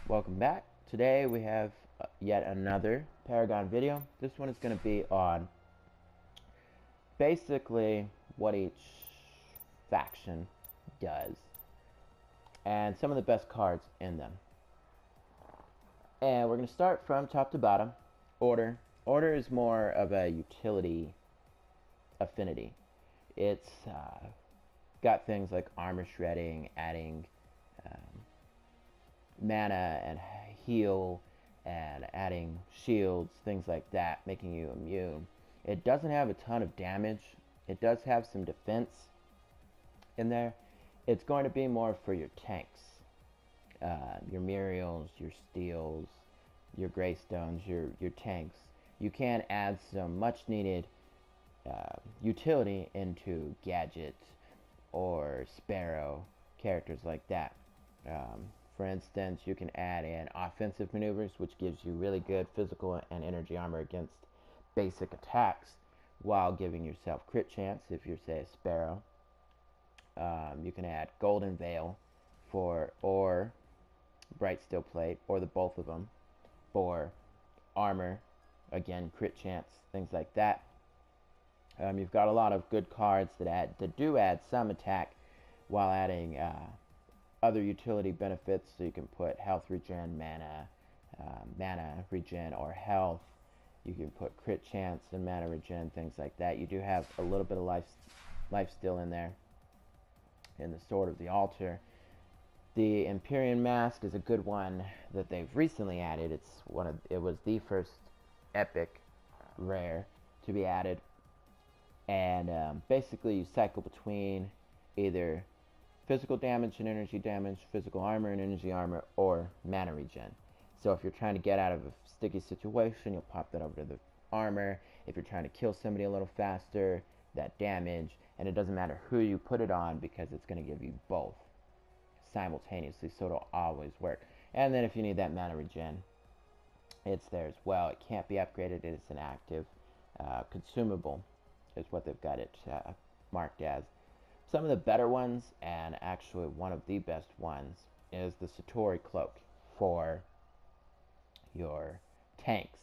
Welcome back. Today we have yet another Paragon video. This one is going to be on basically what each faction does and some of the best cards in them. And we're going to start from top to bottom. Order. Order is more of a utility affinity. It's got things like armor shredding, adding mana and heal, and adding shields, things like that, making you immune. It doesn't have a ton of damage. It does have some defense in there. It's going to be more for your tanks, your Muriels, your Steels, your Greystones, your tanks. You can add some much needed utility into Gadget or Sparrow, characters like that. For instance, you can add in offensive maneuvers, which gives you really good physical and energy armor against basic attacks, while giving yourself crit chance if you're, say, a Sparrow. You can add Golden Veil or Bright Steel Plate, or the both of them, for armor, again, crit chance, things like that. You've got a lot of good cards that do add some attack while adding other utility benefits. So you can put health regen, mana regen, or health. You can put crit chance and mana regen, things like that. You do have a little bit of life steal in there in the Sword of the Altar. The Empyrean Mask is a good one that they've recently added. It was the first epic rare to be added, and basically you cycle between either physical damage and energy damage, physical armor and energy armor, or mana regen. So if you're trying to get out of a sticky situation, you'll pop that over to the armor. If you're trying to kill somebody a little faster, that damage. And it doesn't matter who you put it on, because it's going to give you both simultaneously, so it'll always work. And then if you need that mana regen, it's there as well. It can't be upgraded. It's an active consumable, is what they've got it marked as. Some of the better ones, and actually one of the best ones, is the Satori Cloak for your tanks.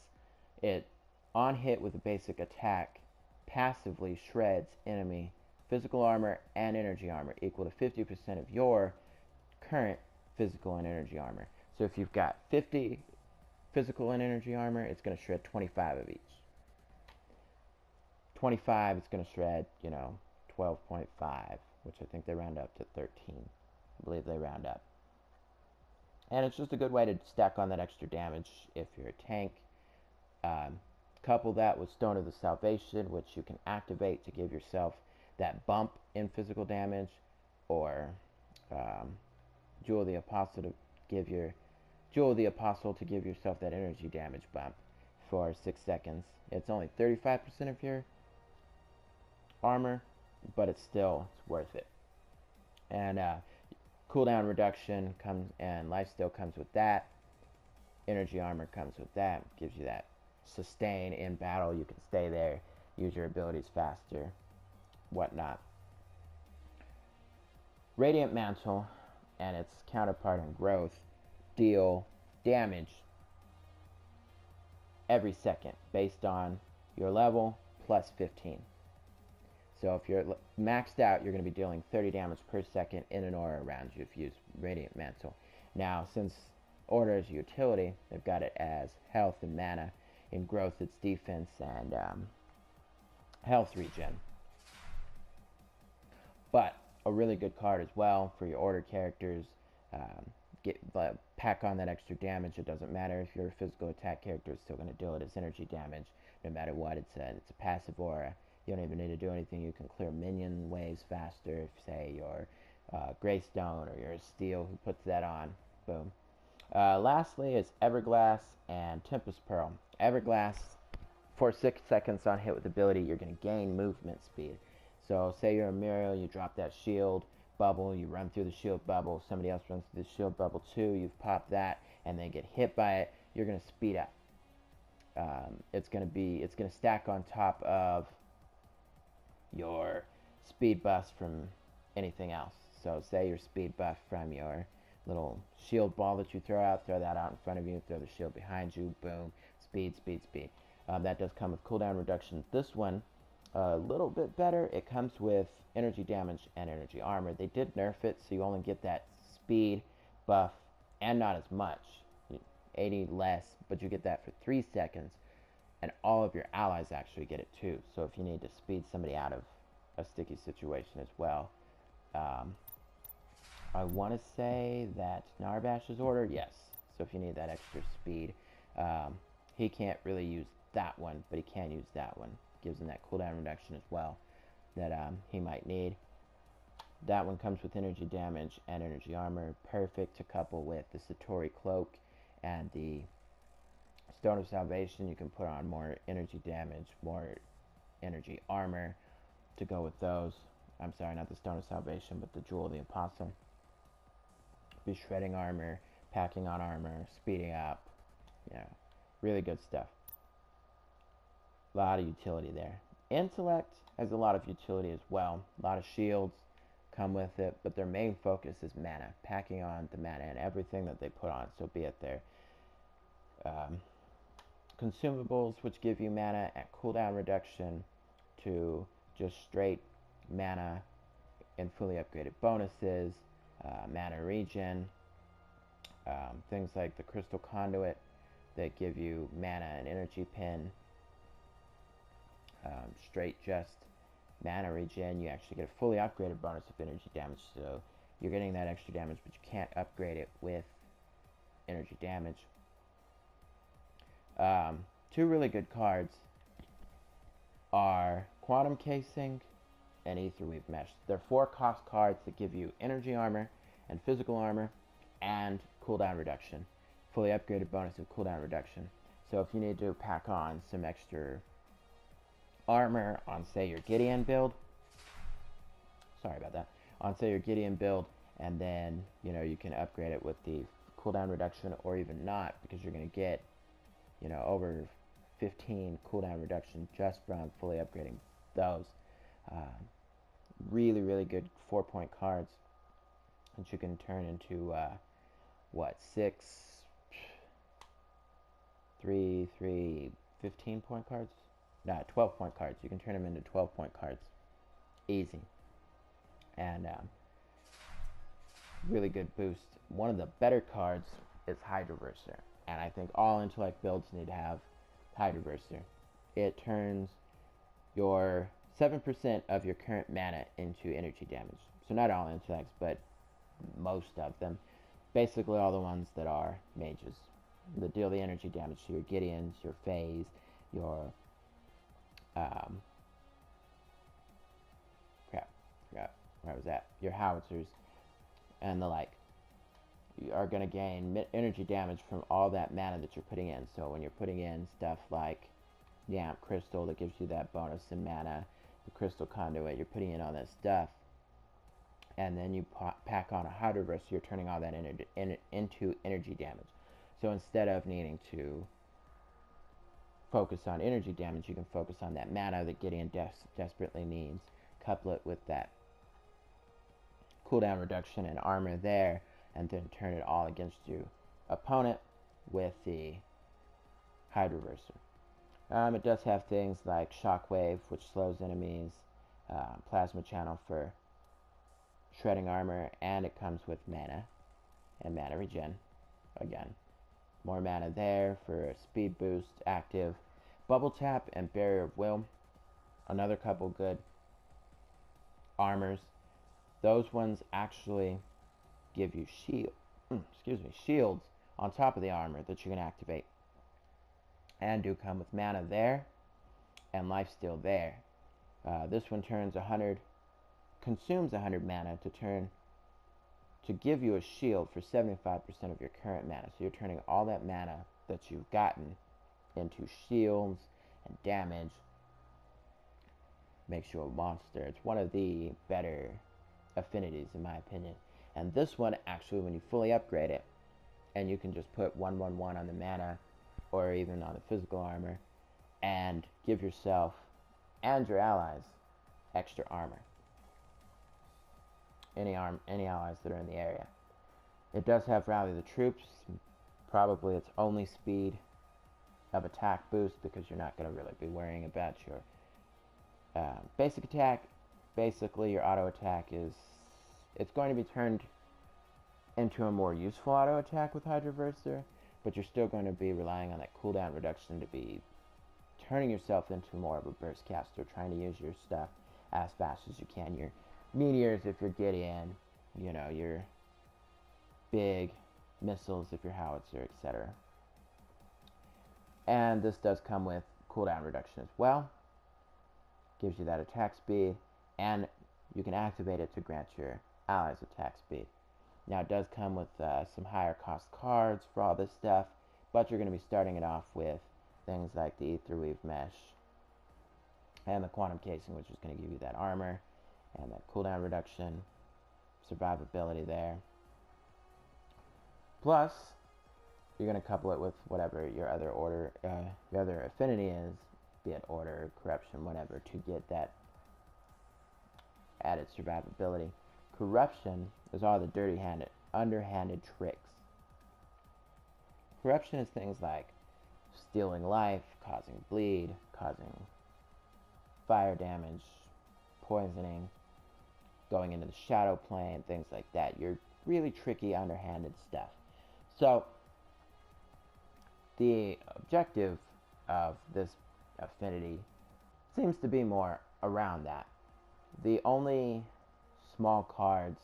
It, on hit with a basic attack, passively shreds enemy physical armor and energy armor equal to 50% of your current physical and energy armor. So if you've got 50 physical and energy armor, it's going to shred 25 of each. 25 is going to shred, 12.5, which I think they round up to 13. I believe they round up. And it's just a good way to stack on that extra damage if you're a tank. Couple that with Stone of the Salvation, which you can activate to give yourself that bump in physical damage, or Jewel of the Apostle to give yourself that energy damage bump for 6 seconds. It's only 35% of your armor, but it's worth it. And cooldown reduction comes, and lifesteal comes with that. Energy armor comes with that. Gives you that sustain in battle. You can stay there, use your abilities faster, whatnot. Radiant Mantle and its counterpart in growth deal damage every second based on your level plus 15. So if you're maxed out, you're going to be dealing 30 damage per second in an aura around you if you use Radiant Mantle. Now, since Order is utility, they've got it as health and mana. In growth, it's defense and health regen. But a really good card as well for your Order characters. Pack on that extra damage. It doesn't matter if you're a physical attack character, it's still going to deal it as energy damage no matter what. It's a passive aura. You don't even need to do anything. You can clear minion waves faster if, say, you're Greystone or you're a Steel who puts that on. Boom. Lastly is Everglass and Tempest Pearl. Everglass, for 6 seconds on hit with ability, you're going to gain movement speed. So say you're a Muriel, you drop that shield bubble, you run through the shield bubble, somebody else runs through the shield bubble too, you've popped that, and they get hit by it, you're going to speed up. It's going to stack on top of your speed buffs from anything else. So say your speed buff from your little shield ball that you throw that out in front of you, throw the shield behind you, boom, speed, speed, speed. That does come with cooldown reduction. This one, a little bit better. It comes with energy damage and energy armor. They did nerf it, so you only get that speed buff and not as much. 80 less, but you get that for 3 seconds, and all of your allies actually get it too. So if you need to speed somebody out of a sticky situation as well. I want to say that Narbash's order, yes. So if you need that extra speed, he can't really use that one, but he can use that one. Gives him that cooldown reduction as well that he might need. That one comes with energy damage and energy armor, perfect to couple with the Satori cloak and the Stone of Salvation. You can put on more energy damage, more energy armor to go with those. I'm sorry, not the Stone of Salvation, but the Jewel of the Apostle. Be shredding armor, packing on armor, speeding up. You know, really good stuff. A lot of utility there. Intellect has a lot of utility as well. A lot of shields come with it, but their main focus is mana, packing on the mana and everything that they put on. So be it their consumables, which give you mana at cooldown reduction, to just straight mana and fully upgraded bonuses, mana regen, things like the crystal conduit that give you mana and energy pin, straight just mana regen. You actually get a fully upgraded bonus of energy damage, so you're getting that extra damage, but you can't upgrade it with energy damage. Two really good cards are Quantum Casing and Aetherweave Mesh. They're 4-cost cards that give you energy armor and physical armor and cooldown reduction. Fully upgraded bonus of cooldown reduction. So if you need to pack on some extra armor on, say, your Gideon build, and then, you know, you can upgrade it with the cooldown reduction, or even not, because you're going to get, you know, over 15 cooldown reduction just from fully upgrading those. Really, really good 4-point cards that you can turn into, 15-point cards? No, 12-point cards. You can turn them into 12-point cards. Easy. And really good boost. One of the better cards is Hydroverser. And I think all intellect builds need to have Hydroverser. It turns your 7% of your current mana into energy damage. So not all intellects, but most of them. Basically all the ones that are mages. That deal the energy damage to your Gideons, your Fays, your where was that? Your howitzers and the like. You are going to gain energy damage from all that mana that you're putting in. So when you're putting in stuff like Yamp Crystal that gives you that bonus in mana, the Crystal Conduit, you're putting in all that stuff, and then you pack on a Hydroverse, you're turning all that into energy damage. So instead of needing to focus on energy damage, you can focus on that mana that Gideon desperately needs, couple it with that cooldown reduction and armor there, and then turn it all against your opponent with the Hydroverser. It does have things like Shockwave, which slows enemies, Plasma Channel for shredding armor, and it comes with mana and mana regen. Again, more mana there for a speed boost, active. Bubble Tap and Barrier of Will, another couple good armors. Those ones actually give you shields on top of the armor that you can activate, and do come with mana there and lifesteal there. This one consumes 100 mana to give you a shield for 75% of your current mana. So you're turning all that mana that you've gotten into shields and damage. Makes you a monster. It's one of the better affinities in my opinion. And this one actually, when you fully upgrade it, and you can just put 1/1/1 on the mana or even on the physical armor, and give yourself and your allies extra armor. Any allies that are in the area. It does have Rally the Troops, probably its only speed of attack boost, because you're not going to really be worrying about your basic attack. Basically, your auto attack it's going to be turned into a more useful auto attack with Hydroverser, but you're still going to be relying on that cooldown reduction to be turning yourself into more of a burst caster, trying to use your stuff as fast as you can. Your meteors if you're Gideon, your big missiles if you're Howitzer, etc. And this does come with cooldown reduction as well. Gives you that attack speed, and you can activate it to grant your allies attack speed. Now it does come with some higher cost cards for all this stuff, but you're going to be starting it off with things like the Etherweave Mesh and the Quantum Casing, which is going to give you that armor and that cooldown reduction, survivability there. Plus, you're going to couple it with whatever your other order, your other affinity is, be it order, corruption, whatever, to get that added survivability. Corruption is all the dirty-handed, underhanded tricks. Corruption is things like stealing life, causing bleed, causing fire damage, poisoning, going into the shadow plane, things like that. You're really tricky, underhanded stuff. So, the objective of this affinity seems to be more around that. The only small cards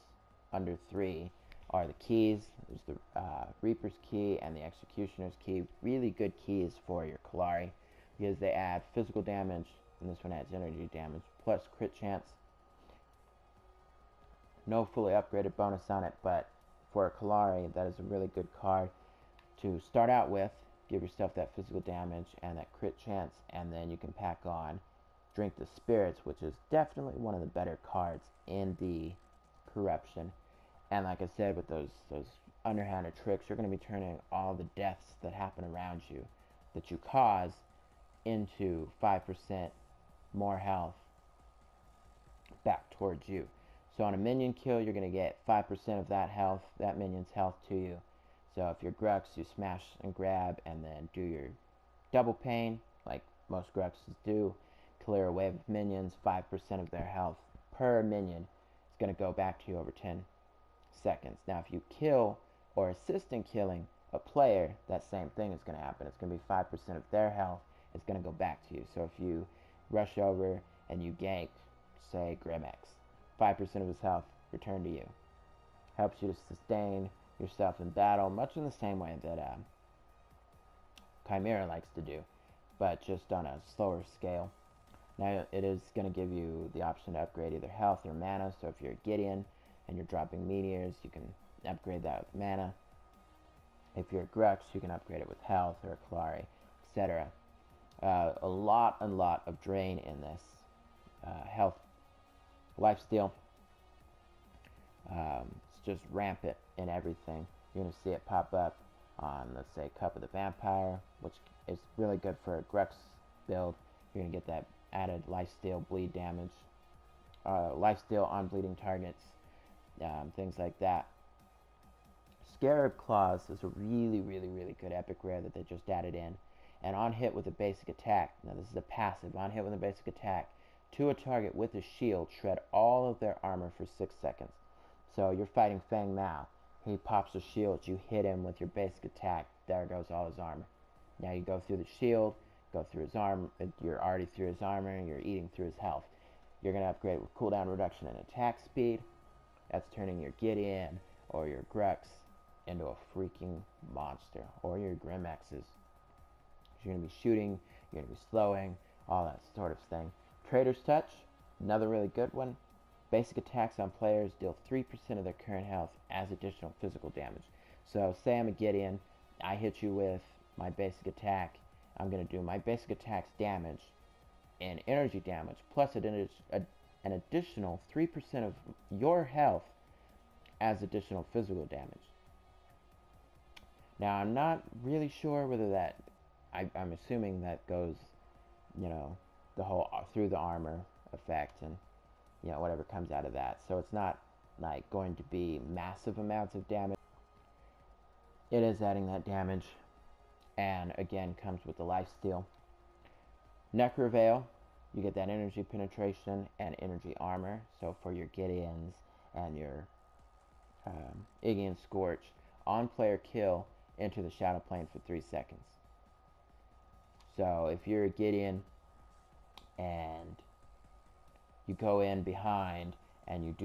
under 3 are the keys. There's the Reaper's Key and the Executioner's Key. Really good keys for your Kalari, because they add physical damage, and this one adds energy damage, plus crit chance. No fully upgraded bonus on it, but for a Kalari, that is a really good card to start out with. Give yourself that physical damage and that crit chance, and then you can pack on Drink the Spirits, which is definitely one of the better cards in the corruption. And like I said, with those underhanded tricks, you're going to be turning all the deaths that happen around you, that you cause, into 5% more health back towards you. So on a minion kill, you're going to get 5% of that health, that minion's health, to you. So if you're Grux, you smash and grab and then do your double pain, like most Gruxes do. Clear a wave of minions, 5% of their health per minion is going to go back to you over 10 seconds. Now if you kill or assist in killing a player, that same thing is going to happen. It's going to be 5% of their health is going to go back to you. So if you rush over and you gank, say, Grimex, 5% of his health return to you. Helps you to sustain yourself in battle, much in the same way that Chimera likes to do, but just on a slower scale. Now it is going to give you the option to upgrade either health or mana, so if you're a Gideon and you're dropping meteors, you can upgrade that with mana. If you're a Grux, you can upgrade it with health, or a Kalari, etc. A lot of drain in this. Health, lifesteal, it's just rampant in everything. You're going to see it pop up on, let's say, Cup of the Vampire, which is really good for a Grux build. You're going to get that added lifesteal bleed damage, lifesteal on bleeding targets, things like that. Scarab Claws is a really good epic rare that they just added in. And on hit with a basic attack, now this is a passive, on hit with a basic attack, to a target with a shield, shred all of their armor for 6 seconds. So you're fighting Fang Mao. He pops a shield, you hit him with your basic attack, there goes all his armor. Now you go through the shield, go through his armor, you're already through his armor, and you're eating through his health. You're going to upgrade with cooldown reduction and attack speed. That's turning your Gideon or your Grux into a freaking monster, or your Grimexes. You're going to be shooting, you're going to be slowing, all that sort of thing. Trader's Touch, another really good one. Basic attacks on players deal 3% of their current health as additional physical damage. So say I'm a Gideon, I hit you with my basic attack, I'm going to do my basic attack's damage and energy damage, plus an additional 3% of your health as additional physical damage. Now I'm not really sure whether that, I'm assuming that goes, the whole through the armor effect, and whatever comes out of that. So it's not like going to be massive amounts of damage. it is adding that damage, and again comes with the lifesteal. Necroveil, you get that energy penetration and energy armor. So for your Gideons and your Iggy and Scorch, on player kill, enter the shadow plane for 3 seconds. So if you're a Gideon and you go in behind and you do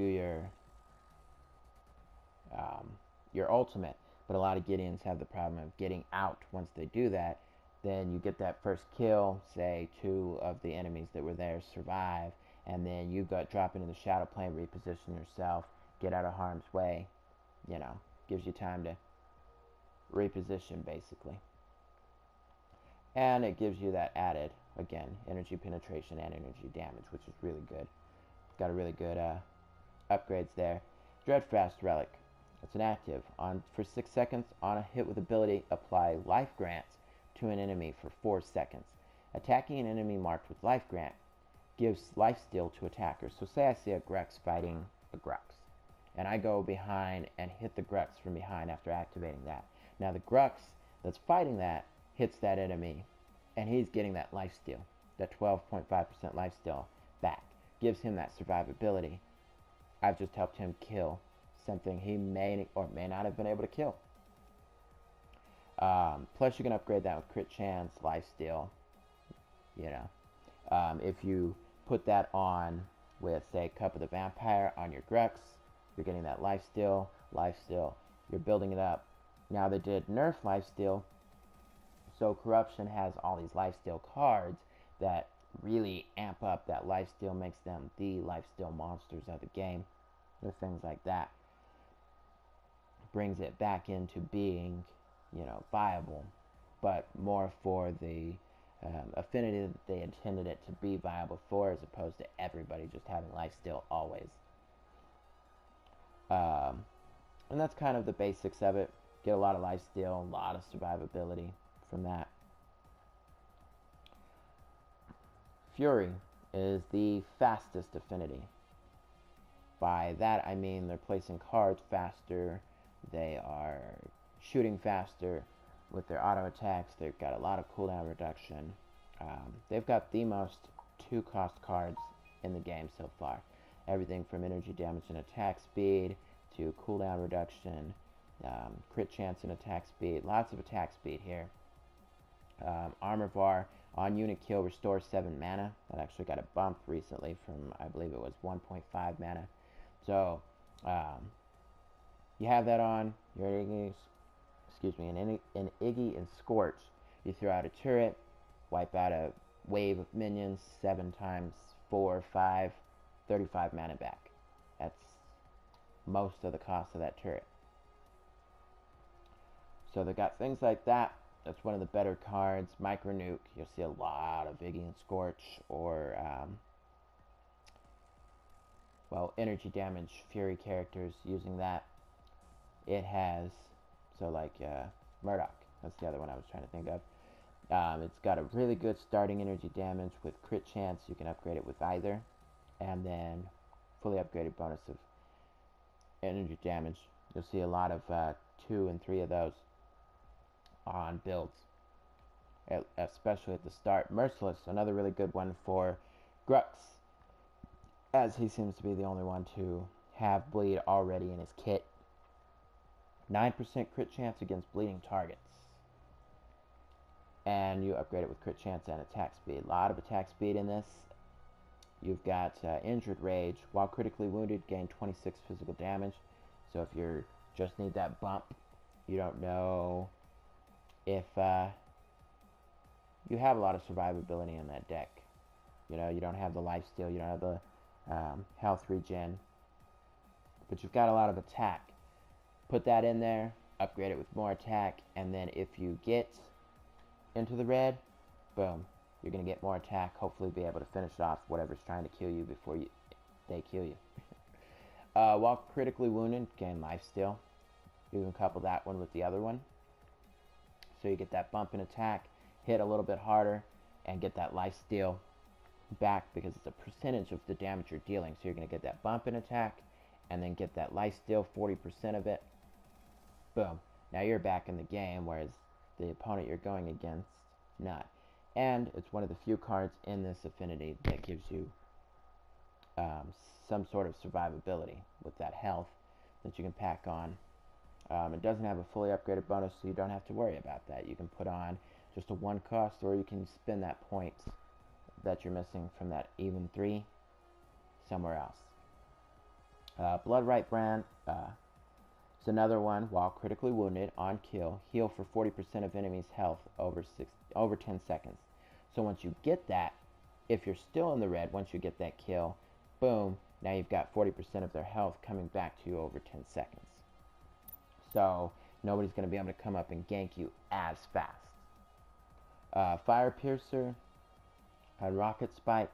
your ultimate, but a lot of Gideons have the problem of getting out once they do that, then you get that first kill, say 2 of the enemies that were there survive, and then you drop into the shadow plane, reposition yourself, get out of harm's way, gives you time to reposition basically. And it gives you that added, again, energy penetration and energy damage, which is really good. Got a really good upgrades there. Dreadfast Relic. It's an active. For 6 seconds, on a hit with ability, apply life grants to an enemy for 4 seconds. Attacking an enemy marked with life grant gives lifesteal to attackers. So say I see a Grux fighting a Grux, and I go behind and hit the Grux from behind after activating that. Now the Grux that's fighting that hits that enemy, and he's getting that lifesteal, that 12.5% lifesteal back. Gives him that survivability. I've just helped him kill something he may or may not have been able to kill. Plus you can upgrade that with crit chance, lifesteal. If you put that on with, say, Cup of the Vampire on your Grux, you're getting that lifesteal, you're building it up. Now they did nerf lifesteal, so Corruption has all these lifesteal cards that really amp up that lifesteal, makes them the lifesteal monsters of the game, or things like that. Brings it back into being, viable, but more for the affinity that they intended it to be viable for, as opposed to everybody just having lifesteal always. And that's kind of the basics of it. Get a lot of lifesteal, a lot of survivability from that. Fury is the fastest affinity. By that I mean they're placing cards faster, they are shooting faster with their auto attacks, they've got a lot of cooldown reduction. They've got the most 2-cost cards in the game so far. Everything from energy damage and attack speed to cooldown reduction, crit chance and attack speed, lots of attack speed here. Armor Var, on unit kill, restores 7 mana. That actually got a bump recently from, I believe it was 1.5 mana. So, you have that on, your Iggy, an Iggy and Scorch. You throw out a turret, wipe out a wave of minions, 7 times 4, 5, 35 mana back. That's most of the cost of that turret. So they got things like that. That's one of the better cards. Micro Nuke, you'll see a lot of Iggy and Scorch, or energy damage Fury characters using that. It has, so like Murdoch, that's the other one I was trying to think of. It's got a really good starting energy damage with crit chance. You can upgrade it with either, and then fully upgraded bonus of energy damage. You'll see a lot of 2 and 3 of those on builds, especially at the start. Merciless, another really good one for Grux, as he seems to be the only one to have bleed already in his kit. 9% crit chance against bleeding targets, and you upgrade it with crit chance and attack speed. A lot of attack speed in this. You've got Injured Rage. While critically wounded, gain 26 physical damage. So if you just need that bump, you don't know if you have a lot of survivability in that deck. You don't have the lifesteal, you don't have the health regen, but you've got a lot of attack. Put that in there, upgrade it with more attack, and then if you get into the red, boom, you're going to get more attack, hopefully be able to finish off whatever's trying to kill you before they kill you. While critically wounded, gain lifesteal. You can couple that one with the other one, so you get that bump in attack, hit a little bit harder, and get that lifesteal back, because it's a percentage of the damage you're dealing. So you're going to get that bump in attack, and then get that lifesteal, 40% of it. Boom. Now you're back in the game, whereas the opponent you're going against, not. And it's one of the few cards in this affinity that gives you some sort of survivability with that health that you can pack on. It doesn't have a fully upgraded bonus, so you don't have to worry about that. You can put on just a 1 cost, or you can spend that point that you're missing from that even 3 somewhere else. Blood Right Brand is another one. While critically wounded on kill, heal for 40% of enemy's health over 10 seconds. So once you get that, if you're still in the red, once you get that kill, boom, now you've got 40% of their health coming back to you over 10 seconds. So nobody's going to be able to come up and gank you as fast. Fire Piercer and Rocket Spike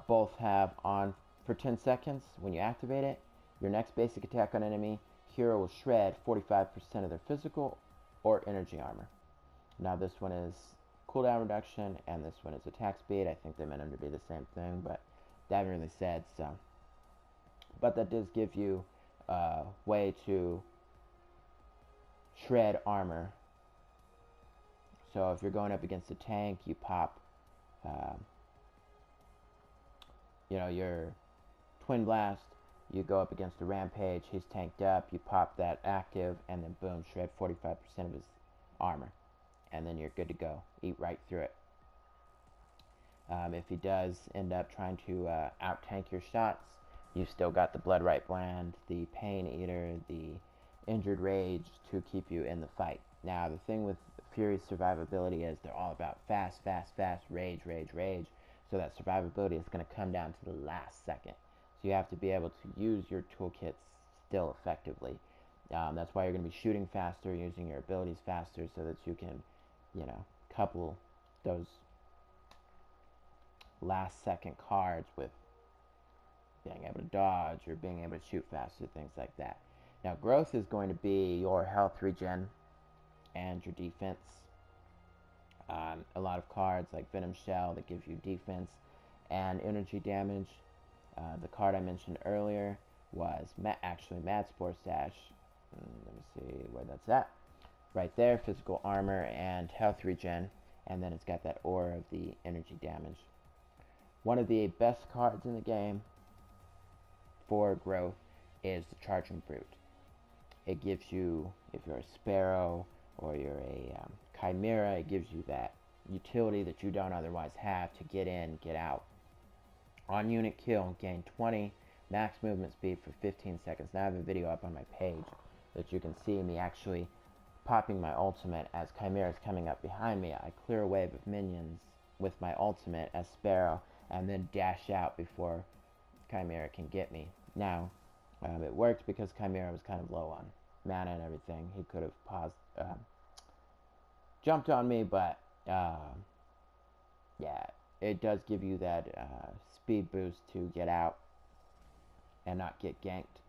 both have on for 10 seconds. When you activate it, your next basic attack on enemy, hero will shred 45% of their physical or energy armor. Now this one is cooldown reduction, and this one is attack speed. I think they meant them to be the same thing, but they haven't really said so. But that does give you a way to shred armor. So if you're going up against a tank, you pop your Twin Blast. You go up against a Rampage, he's tanked up, you pop that active, and then boom, shred 45% of his armor. And then you're good to go. Eat right through it. If he does end up trying to out-tank your shots, you've still got the Blood Right Brand, the Pain Eater, the Injured Rage to keep you in the fight. Now, the thing with Fury's survivability is they're all about fast, rage. So that survivability is going to come down to the last second. So you have to be able to use your toolkits still effectively. That's why you're going to be shooting faster, using your abilities faster, so that you can, couple those last second cards with being able to dodge or being able to shoot faster, things like that. Now, growth is going to be your health regen and your defense. A lot of cards like Venom Shell that gives you defense and energy damage. The card I mentioned earlier was actually Mad Spore Stash. Let me see where that's at. Right there, physical armor and health regen, and then it's got that aura of the energy damage. One of the best cards in the game for growth is the Charging Brute. It gives you, if you're a Sparrow or you're a Chimera, it gives you that utility that you don't otherwise have to get in, get out. On unit kill, gain 20 max movement speed for 15 seconds. Now I have a video up on my page that you can see me actually popping my ultimate as Chimera is coming up behind me. I clear a wave of minions with my ultimate as Sparrow and then dash out before Chimera can get me. Now, it worked because Chimera was kind of low on mana and everything. He could have paused, jumped on me, but yeah, it does give you that speed boost to get out and not get ganked,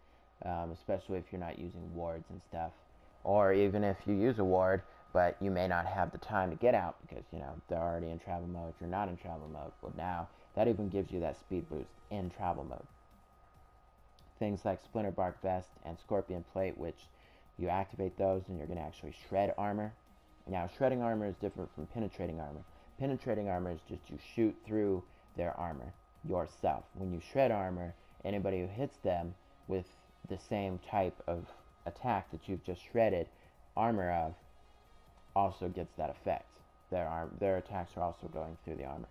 especially if you're not using wards and stuff, or even if you use a ward but you may not have the time to get out because they're already in travel mode. If you're not in travel mode, well, now that even gives you that speed boost in travel mode. Things like Splinter Bark Vest and Scorpion Plate, which you activate those and you're going to actually shred armor. Now, shredding armor is different from penetrating armor. Penetrating armor is just you shoot through their armor yourself. When you shred armor, anybody who hits them with the same type of attack that you've just shredded armor of also gets that effect. Their attacks are also going through the armor.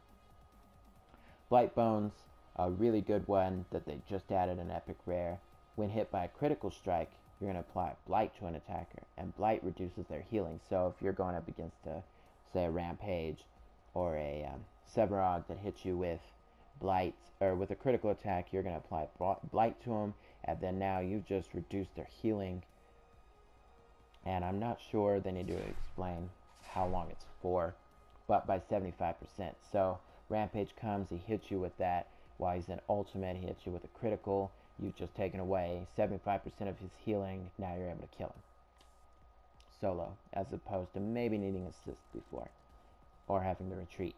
Blight Bones, a really good one that they just added an epic rare. When hit by a critical strike, you're going to apply Blight to an attacker, and Blight reduces their healing. So if you're going up against say a Rampage or a Sevarog that hits you with Blight, or with a critical attack, you're going to apply Blight to them, and then now you've just reduced their healing. And I'm not sure they need to explain how long it's for, but by 75%. So Rampage comes, he hits you with that. While he's in ultimate, he hits you with a critical. You've just taken away 75% of his healing. Now you're able to kill him solo, as opposed to maybe needing assist before or having to retreat.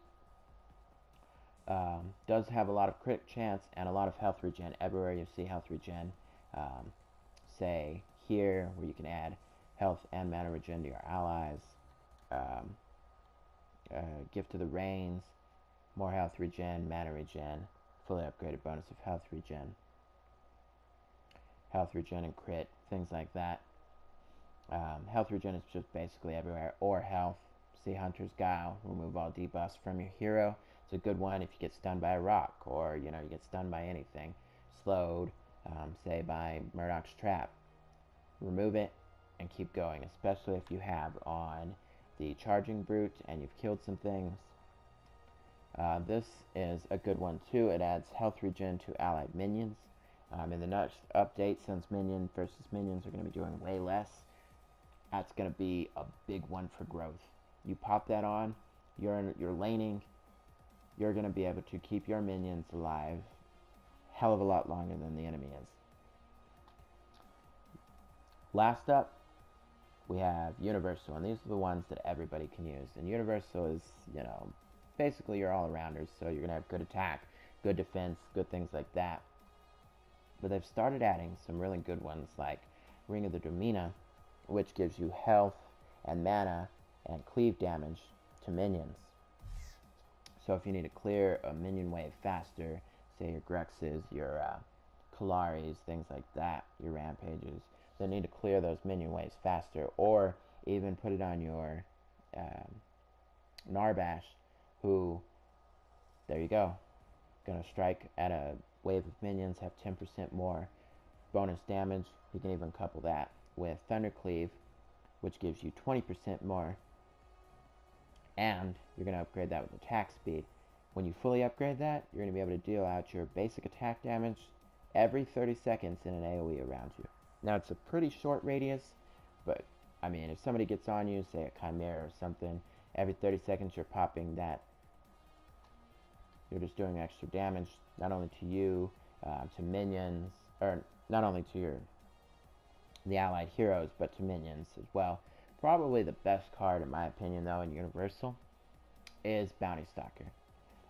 Does have a lot of crit chance and a lot of health regen. Everywhere you see health regen, say here where you can add health and mana regen to your allies. Um, Gift of the Rains, more health regen, mana regen, fully upgraded bonus of health regen and crit, things like that. Health regen is just basically everywhere, or health. See Hunter's Guile, remove all debuffs from your hero. It's a good one if you get stunned by a rock, or you get stunned by anything. Slowed, say by Murdoch's Trap. Remove it and keep going, especially if you have on the Charging Brute and you've killed some things. This is a good one too. It adds health regen to allied minions. In the next update, since minion versus minions are going to be doing way less, that's going to be a big one for growth. You pop that on, you're laning, you're going to be able to keep your minions alive hell of a lot longer than the enemy is. Last up, we have Universal, and these are the ones that everybody can use. And Universal is, basically your all-arounders, so you're going to have good attack, good defense, good things like that. But they've started adding some really good ones like Ring of the Domina, which gives you health and mana and cleave damage to minions. So if you need to clear a minion wave faster, say your Grexes, your Kalaris, things like that, your Rampages, they need to clear those minion waves faster, or even put it on your Narbash, who, there you go, gonna strike at a wave of minions, have 10% more bonus damage. You can even couple that with Thundercleave, which gives you 20% more, and you're going to upgrade that with attack speed. When you fully upgrade that, you're going to be able to deal out your basic attack damage every 30 seconds in an AoE around you. Now, it's a pretty short radius, but, I mean, if somebody gets on you, say a Chimera or something, every 30 seconds you're popping that. You're just doing extra damage, not only to you, to minions, or not only to the allied heroes, but to minions as well. Probably the best card, in my opinion, though, in Universal, is Bounty Stalker.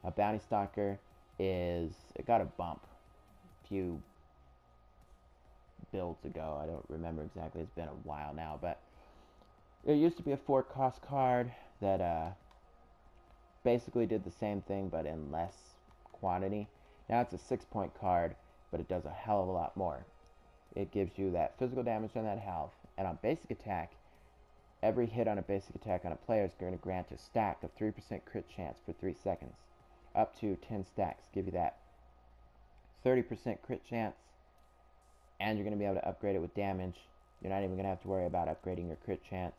A Bounty Stalker it got a bump a few builds ago. I don't remember exactly. It's been a while now, but it used to be a 4-cost card that basically did the same thing, but in less quantity. Now it's a 6-point card, but it does a hell of a lot more. It gives you that physical damage and that health, and on basic attack, every hit on a basic attack on a player is going to grant a stack of 3% crit chance for 3 seconds. Up to 10 stacks give you that 30% crit chance, and you're going to be able to upgrade it with damage. You're not even going to have to worry about upgrading your crit chance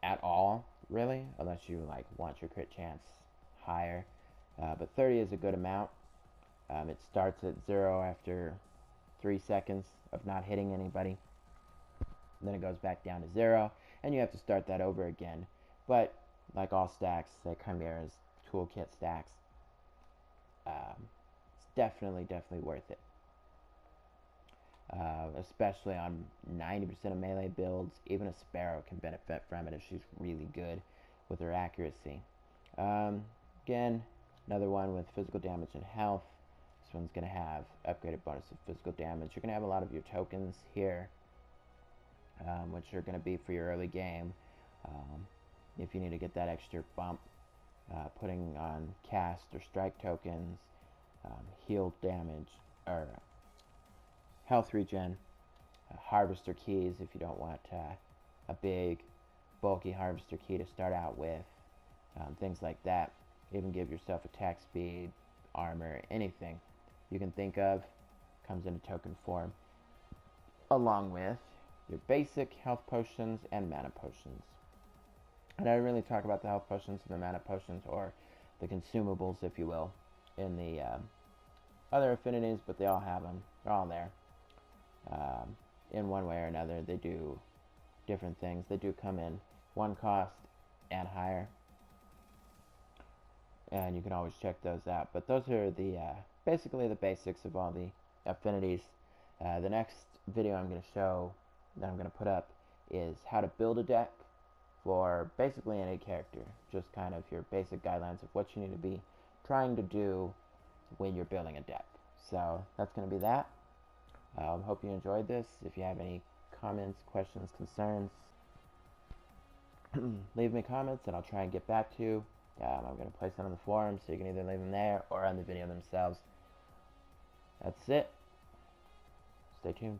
at all, really, unless you want your crit chance higher. But 30 is a good amount. It starts at 0 after 3 seconds of not hitting anybody. And then it goes back down to 0, and you have to start that over again. But like all stacks, say Chimera's toolkit stacks, it's definitely worth it. Especially on 90% of melee builds. Even a Sparrow can benefit from it if she's really good with her accuracy. Again, another one with physical damage and health. This one's going to have upgraded bonus of physical damage. You're going to have a lot of your tokens here, which are going to be for your early game. If you need to get that extra bump, putting on cast or strike tokens, healed damage, or health regen, harvester keys if you don't want a big bulky harvester key to start out with, things like that. Even give yourself attack speed, armor, anything you can think of comes in a token form, along with your basic health potions and mana potions. And I didn't really talk about the health potions and the mana potions, or the consumables, if you will, in the other affinities, but they all have them. They're all there. In one way or another, they do different things. They do come in 1 cost and higher, and you can always check those out. But those are the basically the basics of all the affinities. The next video I'm going to show, that I'm going to put up, is how to build a deck for basically any character. Just kind of your basic guidelines of what you need to be trying to do when you're building a deck. So that's going to be that. Hope you enjoyed this. If you have any comments, questions, concerns, leave me comments and I'll try and get back to you. I'm going to place them on the forum, so you can either leave them there or on the video themselves. That's it. Stay tuned.